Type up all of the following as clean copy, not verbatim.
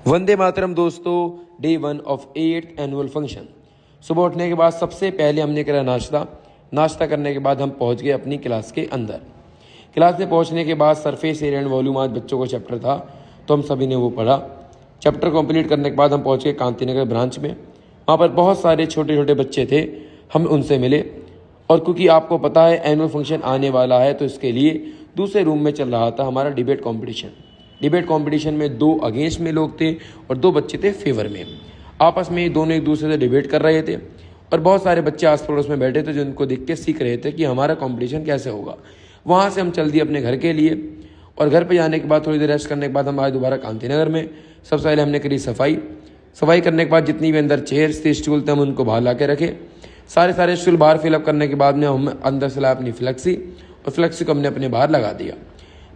वंदे मातरम दोस्तों, day 1 of 8th annual function. सुबह उठने के बाद सबसे पहले हमने करा नाश्ता करने के बाद हम पहुंच गए अपनी क्लास के अंदर। क्लास में पहुंचने के बाद सरफेस एरिया एंड वॉल्यूम आज बच्चों का चैप्टर था, तो हम सभी ने वो पढ़ा। चैप्टर कंप्लीट करने के बाद हम पहुंच गए कांति नगर ब्रांच में। वहाँ पर बहुत सारे छोटे छोटे बच्चे थे, हम उनसे मिले। और क्योंकि आपको पता है एनुअल फंक्शन आने वाला है, तो इसके लिए दूसरे रूम में चल रहा था हमारा डिबेट कॉम्पिटिशन। डिबेट कंपटीशन में 2 अगेंस्ट में लोग थे और 2 बच्चे थे फेवर में। आपस में दोनों एक दूसरे से डिबेट कर रहे थे और बहुत सारे बच्चे आस पड़ोस में बैठे थे जो उनको देख के सीख रहे थे कि हमारा कंपटीशन कैसे होगा। वहाँ से हम चल दिए अपने घर के लिए और घर पे जाने के बाद थोड़ी देर रेस्ट करने के बाद हम आए दोबारा कांति नगर में। सबसे पहले हमने करी सफाई करने के बाद जितनी भी अंदर चेयर्स थे, स्टूल थे, हम उनको बाहर ला के रखे। सारे स्टूल बाहर फिलअप करने के बाद में हम अंदर से लाए अपनी फ्लेक्सी और फ्लेक्सी को हमने अपने बाहर लगा दिया।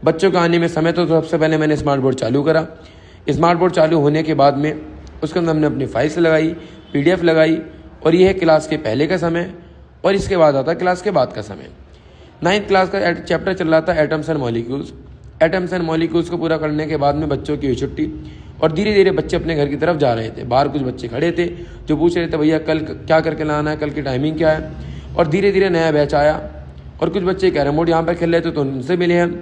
बच्चों का आने में समय तो सबसे पहले मैंने स्मार्ट बोर्ड चालू करा। स्मार्ट बोर्ड चालू होने के बाद में उसके अंदर हमने अपनी फाइल्स लगाई, PDF लगाई। और ये है क्लास के पहले का समय और इसके बाद आता है क्लास के बाद का समय। 9th क्लास का चैप्टर चल रहा था atoms and molecules. Atoms and molecules को पूरा करने के बाद में बच्चों की हुई छुट्टी और धीरे धीरे बच्चे अपने घर की तरफ जा रहे थे। बाहर कुछ बच्चे खड़े थे जो पूछ रहे थे भैया कल क्या करके लाना है, कल की टाइमिंग क्या है। और धीरे धीरे नया बैच आया और कुछ बच्चे कैरम बोर्ड यहाँ पर खेल रहे थे तो उनसे मिले हम।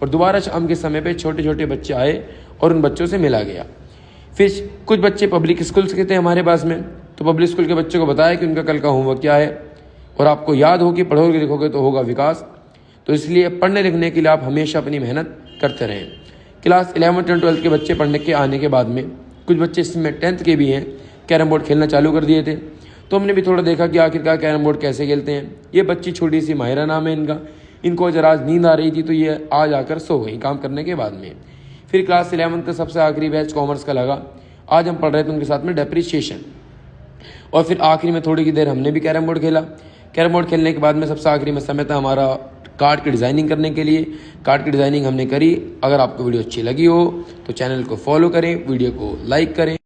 और दोबारा शाम के समय पे छोटे छोटे बच्चे आए और उन बच्चों से मिला गया। फिर कुछ बच्चे पब्लिक स्कूल के थे हमारे पास में, तो पब्लिक स्कूल के बच्चों को बताया कि उनका कल का होमवर्क क्या है और आपको याद हो कि पढ़ोगे लिखोगे तो होगा विकास। तो इसलिए पढ़ने लिखने के लिए आप हमेशा अपनी मेहनत करते रहें। क्लास 11th और 12th के बच्चे पढ़ने के आने के बाद में कुछ बच्चे इसमें 10th के भी हैं, कैरम बोर्ड खेलना चालू कर दिए थे। तो हमने भी थोड़ा देखा कि आखिरकार कैरम बोर्ड कैसे खेलते हैं। ये बच्ची छोटी सी माहिरा नाम है इनका। इनको जरा आज नींद आ रही थी तो ये आज आकर सो गई काम करने के बाद में। फिर क्लास 11th का सबसे आखिरी बैच कॉमर्स का लगा। आज हम पढ़ रहे थे उनके साथ में डेप्रिसिएशन। और फिर आखिरी में थोड़ी की देर हमने भी कैरम बोर्ड खेला। कैरम बोर्ड खेलने के बाद में सबसे आखिरी में समय था हमारा कार्ड की डिज़ाइनिंग करने के लिए। कार्ड की डिज़ाइनिंग हमने करी। अगर आपको वीडियो अच्छी लगी हो तो चैनल को फॉलो करें, वीडियो को लाइक करें।